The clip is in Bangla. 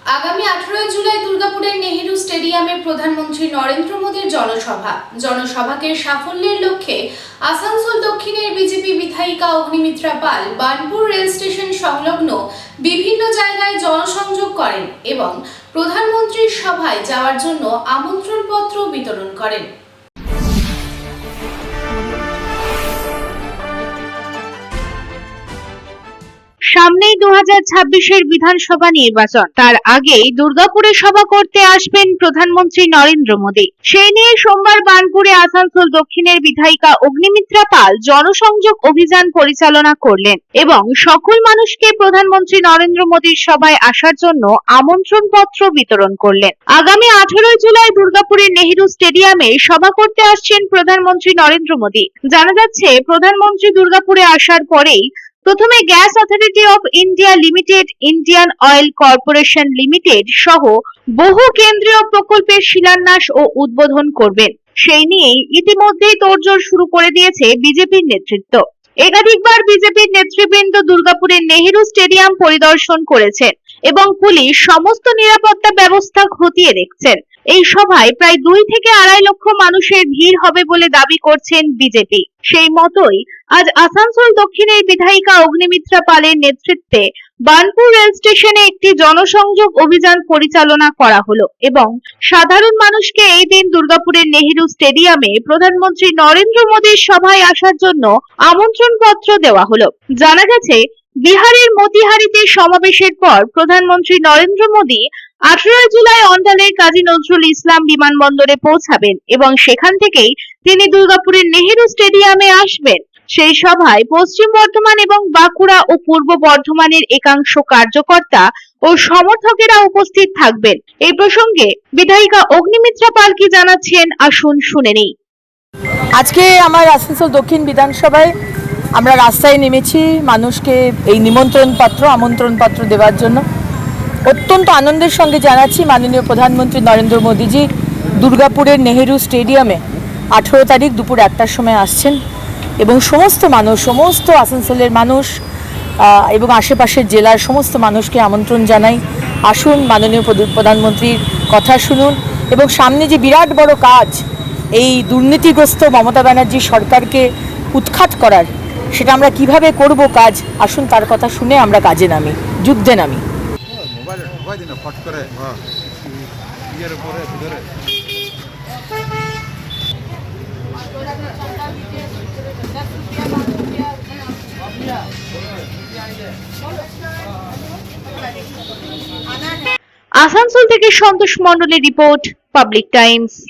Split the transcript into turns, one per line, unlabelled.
আগামী 18 জুলাই দুর্গাপুরের নেহেরু স্টেডিয়ামে প্রধানমন্ত্রী নরেন্দ্র মোদীর জনসভাকে সাফল্যের লক্ষ্যে আসানসোল দক্ষিণের বিজেপি বিধায়িকা অগ্নিমিত্রা পাল বার্নপুর রেল স্টেশন সংলগ্ন বিভিন্ন জায়গায় জনসংযোগ করেন এবং প্রধানমন্ত্রীর সভায় যাওয়ার জন্য আমন্ত্রণপত্র বিতরণ করেন।
সামনেই 2026-এর বিধানসভা নির্বাচন, তার আগেই দুর্গাপুরে সভা করতে আসবেন প্রধানমন্ত্রী নরেন্দ্র মোদী। সেই নিয়ে সোমবার বার্নপুরে আসানসোল দক্ষিণের বিধায়িকা অগ্নিমিত্রা পাল জনসংযোগ অভিযান পরিচালনা করলেন এবং সকল মানুষকে প্রধানমন্ত্রী নরেন্দ্র মোদীর সভায় আসার জন্য আমন্ত্রণপত্র বিতরণ করলেন। আগামী 18 জুলাই দুর্গাপুরের নেহেরু স্টেডিয়ামে সভা করতে আসছেন প্রধানমন্ত্রী নরেন্দ্র মোদী। জানা যাচ্ছে, প্রধানমন্ত্রী দুর্গাপুরে আসার পরেই প্রথমে gas authority of India limited, Indian oil corporation limited সহ বহু কেন্দ্রীয় প্রকল্পের শিলান্যাস ও উদ্বোধন করবেন। সেই নিয়েই ইতিমধ্যেই তোড়জোড় শুরু করে দিয়েছে বিজেপির নেতৃত্ব। একাধিকবার বিজেপির নেতৃবৃন্দ দুর্গাপুরের নেহেরু স্টেডিয়াম পরিদর্শন করেছেন এবং পুলিশ সমস্ত নিরাপত্তা ব্যবস্থা খতিয়ে দেখছেন। এই সভায় প্রায় 2 থেকে 2.5 লক্ষ মানুষের ভিড় হবে বলে দাবি করছেন বিজেপি। সেই মতোই আজ আসানসোল দক্ষিণের বিধায়িকা অগ্নিমিত্রা পালের নেতৃত্বে বার্নপুর রেল স্টেশনে একটি জনসংযোগ অভিযান পরিচালনা করা হলো এবং সাধারণ মানুষকে এই দিন দুর্গাপুরের নেহেরু স্টেডিয়ামে প্রধানমন্ত্রী নরেন্দ্র মোদীর সভায় আসার জন্য আমন্ত্রণপত্র দেওয়া হলো। জানা গেছে, বিহারের মতিহারিতে সমাবেশের পর প্রধানমন্ত্রী নরেন্দ্র মোদী 18 জুলাই অন্ডালের কাজী নজরুল ইসলাম বিমানবন্দরে পৌঁছাবেন এবং সেখান থেকেই তিনি দুর্গাপুরের নেহেরু স্টেডিয়ামে আসবেন। সেই সভায় পশ্চিম বর্ধমান এবং বাঁকুড়া ও পূর্ব বর্ধমানের একাংশ কার্যকর্তা ও সমর্থকেরা উপস্থিত থাকবেন। এই প্রসঙ্গে বিধায়িকা অগ্নিমিত্রা পাল কি জানাচ্ছেন, আসুন শুনে নেই।
আজকে আমার আসানসোল দক্ষিণ বিধানসভায় আমরা রাস্তায় নেমেছি মানুষকে এই আমন্ত্রণপত্র দেওয়ার জন্য। অত্যন্ত আনন্দের সঙ্গে জানাচ্ছি, মাননীয় প্রধানমন্ত্রী নরেন্দ্র মোদীজি দুর্গাপুরের নেহেরু স্টেডিয়ামে 18 তারিখ দুপুর 1টার সময় আসছেন এবং সমস্ত আসানসোলের মানুষ এবং আশেপাশের জেলার সমস্ত মানুষকে আমন্ত্রণ জানাই, আসুন মাননীয় প্রধানমন্ত্রীর কথা শুনুন এবং সামনে যে বিরাট বড় কাজ, এই দুর্নীতিগ্রস্ত মমতা ব্যানার্জি সরকারকে উৎখাত করার, সেটা আমরা কিভাবে করব কাজ, আসুন তার কথা শুনে আমরা কাজে নামি, যুদ্ধে নামি।
আসানসোল থেকে সন্তোষ মণ্ডলের রিপোর্ট, পাবলিক টাইমস।